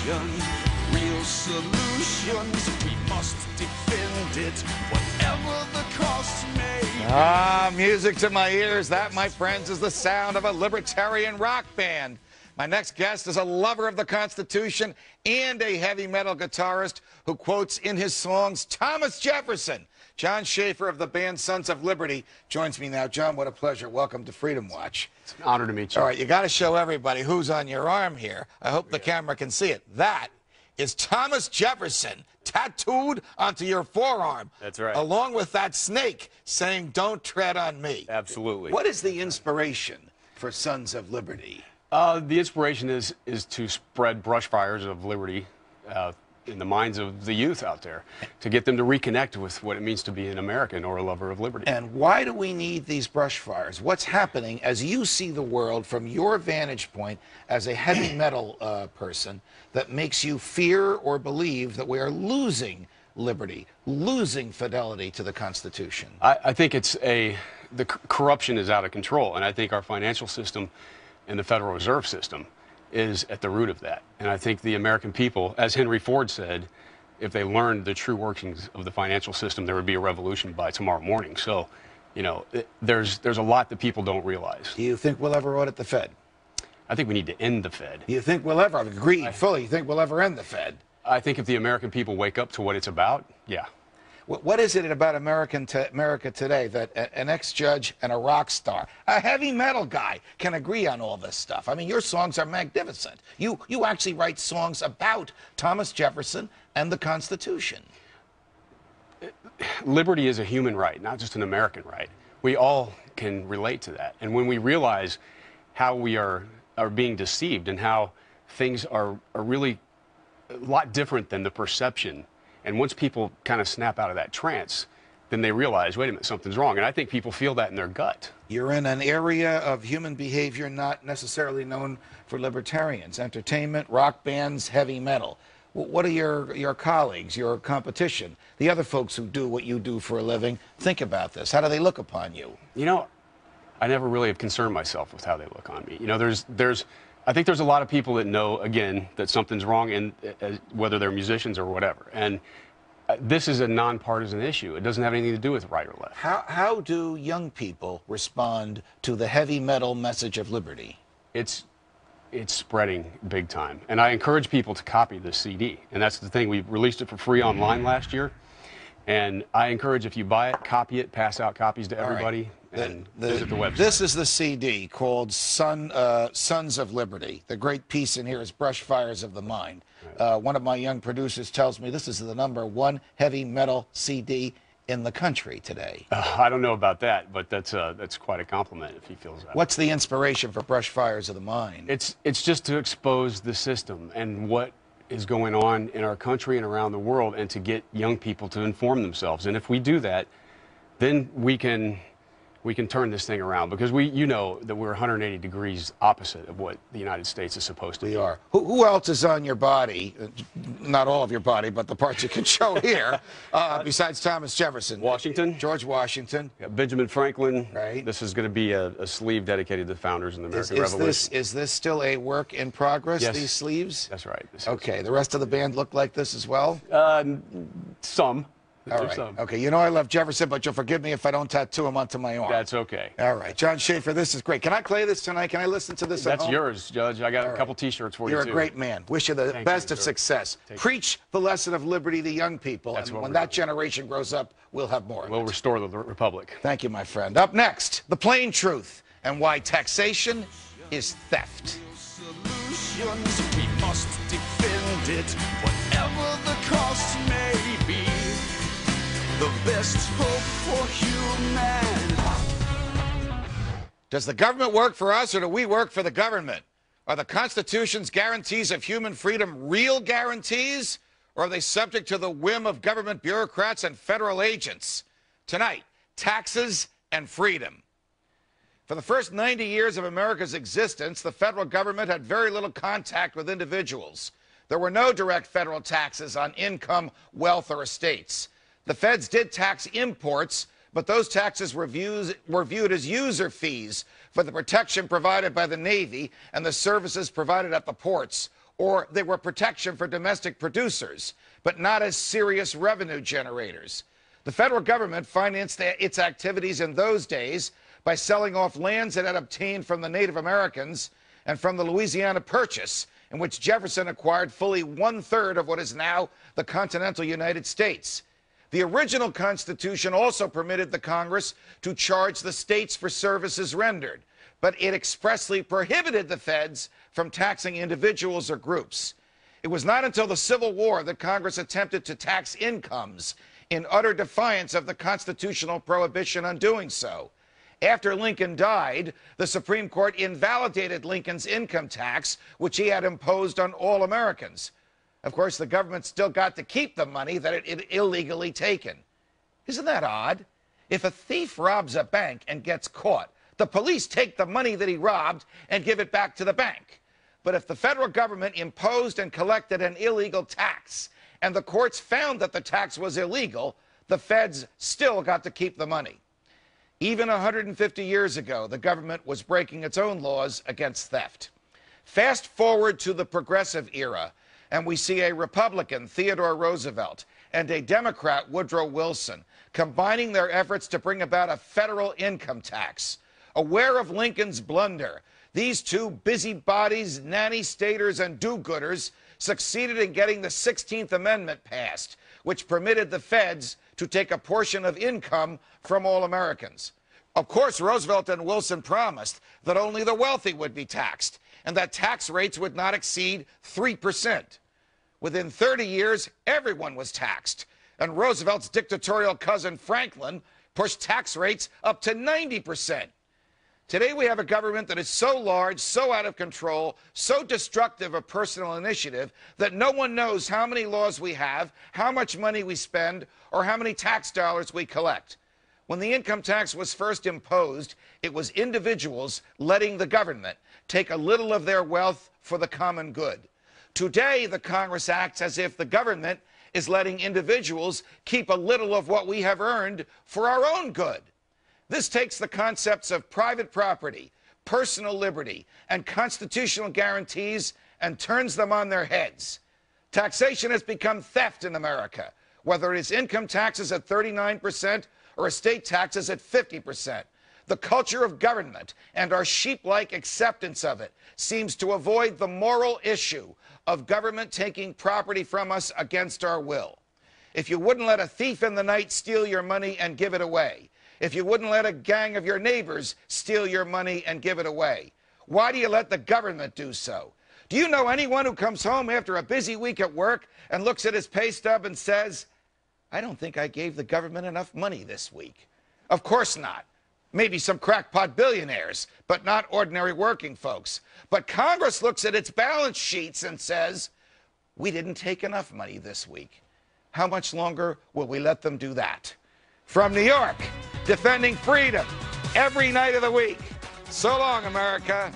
real solutions. We must defend it, whatever the cost may be. Ah, music to my ears. That, my friends, is the sound of a libertarian rock band. My next guest is a lover of the Constitution and a heavy metal guitarist who quotes in his songs Thomas Jefferson. John Schaffer of the band Sons of Liberty joins me now. John, what a pleasure. Welcome to Freedom Watch. It's an honor to meet you. All right, you got to show everybody who's on your arm here. I hope the camera can see it. That is Thomas Jefferson tattooed onto your forearm. That's right. Along with that snake saying, "Don't tread on me." Absolutely. What is the inspiration for Sons of Liberty? The inspiration is to spread brush fires of liberty in the minds of the youth out there, to get them to reconnect with what it means to be an American or a lover of liberty. And why do we need these brush fires? What's happening as you see the world from your vantage point as a heavy metal person that makes you fear or believe that we are losing liberty, losing fidelity to the Constitution? I think the corruption is out of control, and I think our financial system and the Federal Reserve System is at the root of that. And I think the American people, as Henry Ford said, if they learned the true workings of the financial system, there would be a revolution by tomorrow morning. So, you know, there's a lot that people don't realize. Do you think we'll ever audit the Fed? I think we need to end the Fed. Do you think we'll ever, I've agreed fully, you think we'll ever end the Fed? I think if the American people wake up to what it's about, yeah. What is it about America today that an ex-judge and a rock star, a heavy metal guy, can agree on all this stuff? I mean, your songs are magnificent. You actually write songs about Thomas Jefferson and the Constitution. Liberty is a human right, not just an American right. We all can relate to that. And when we realize how we are being deceived and how things are really a lot different than the perception, and once people kind of snap out of that trance, then they realize, wait a minute, something's wrong. And I think people feel that in their gut. You're in an area of human behavior not necessarily known for libertarians: entertainment, rock bands, heavy metal. What do your colleagues, your competition, the other folks who do what you do for a living, think about this? How do they look upon you? You know, I never really have concerned myself with how they look on me. You know, I think there's a lot of people that know, again, that something's wrong, and whether they're musicians or whatever. And this is a nonpartisan issue. It doesn't have anything to do with right or left. How do young people respond to the heavy metal message of liberty? It's spreading big time. And I encourage people to copy this CD. And that's the thing. We released it for free online last year. And I encourage, if you buy it, copy it, pass out copies to everybody. Right. And visit the website. This is the CD called Sons of Liberty. The great piece in here is Brush Fires of the Mind. Right. One of my young producers tells me this is the #1 heavy metal CD in the country today. I don't know about that, but that's quite a compliment if he feels that. What's the inspiration for Brush Fires of the Mind? It's just to expose the system and what is going on in our country and around the world, and to get young people to inform themselves. And if we do that, then we can turn this thing around, because you know that we're 180 degrees opposite of what the United States is supposed to be. We are. Who else is on your body? Not all of your body, but the parts you can show here, besides Thomas Jefferson? Washington. George Washington. Yeah, Benjamin Franklin. Right. This is going to be a sleeve dedicated to the founders in the American Revolution. Is this still a work in progress, yes, these sleeves? That's right. Okay. The rest of the band look like this as well? Some. All right. Okay, you know I love Jefferson, but you'll forgive me if I don't tattoo him onto my arm. That's okay. All right. John Schaffer, this is great. Can I play this tonight? Can I listen to this at home? That's yours, Judge. I got a couple T-shirts for you, too. You're a great man. Wish you the best of success. Preach the lesson of liberty to young people, and when that generation grows up, we'll have more of it. We'll restore the republic. Thank you, my friend. Up next, the plain truth and why taxation is theft. Solutions, we must defend it, whatever the cost may be. The best hope for humanity. Does the government work for us, or do we work for the government? Are the Constitution's guarantees of human freedom real guarantees, or are they subject to the whim of government bureaucrats and federal agents? Tonight, taxes and freedom. For the first 90 years of America's existence, the federal government had very little contact with individuals. There were no direct federal taxes on income, wealth, or estates. The feds did tax imports, but those taxes were viewed as user fees for the protection provided by the Navy and the services provided at the ports, or they were protection for domestic producers, but not as serious revenue generators. The federal government financed its activities in those days by selling off lands it had obtained from the Native Americans and from the Louisiana Purchase, in which Jefferson acquired fully 1/3 of what is now the continental United States. The original Constitution also permitted the Congress to charge the states for services rendered, but it expressly prohibited the feds from taxing individuals or groups. It was not until the Civil War that Congress attempted to tax incomes in utter defiance of the constitutional prohibition on doing so. After Lincoln died, the Supreme Court invalidated Lincoln's income tax, which he had imposed on all Americans. Of course, the government still got to keep the money that it had illegally taken. Isn't that odd? If a thief robs a bank and gets caught, the police take the money that he robbed and give it back to the bank. But if the federal government imposed and collected an illegal tax, and the courts found that the tax was illegal, the feds still got to keep the money. Even 150 years ago, the government was breaking its own laws against theft. Fast forward to the progressive era, and we see a Republican, Theodore Roosevelt, and a Democrat, Woodrow Wilson, combining their efforts to bring about a federal income tax. Aware of Lincoln's blunder, these two busybodies, nanny-staters, and do-gooders succeeded in getting the 16th Amendment passed, which permitted the feds to take a portion of income from all Americans. Of course, Roosevelt and Wilson promised that only the wealthy would be taxed, and that tax rates would not exceed 3%. Within 30 years, everyone was taxed, and Roosevelt's dictatorial cousin Franklin pushed tax rates up to 90%. Today we have a government that is so large, so out of control, so destructive of personal initiative that no one knows how many laws we have, how much money we spend, or how many tax dollars we collect. When the income tax was first imposed, it was individuals letting the government take a little of their wealth for the common good. Today, the Congress acts as if the government is letting individuals keep a little of what we have earned for our own good. This takes the concepts of private property, personal liberty, and constitutional guarantees and turns them on their heads. Taxation has become theft in America, whether it is income taxes at 39% or estate taxes at 50%. The culture of government and our sheep-like acceptance of it seems to avoid the moral issue of government taking property from us against our will. If you wouldn't let a thief in the night steal your money and give it away, if you wouldn't let a gang of your neighbors steal your money and give it away, why do you let the government do so? Do you know anyone who comes home after a busy week at work and looks at his pay stub and says, I don't think I gave the government enough money this week? Of course not. Maybe some crackpot billionaires, but not ordinary working folks. But Congress looks at its balance sheets and says, we didn't take enough money this week. How much longer will we let them do that? From New York, defending freedom every night of the week. So long, America.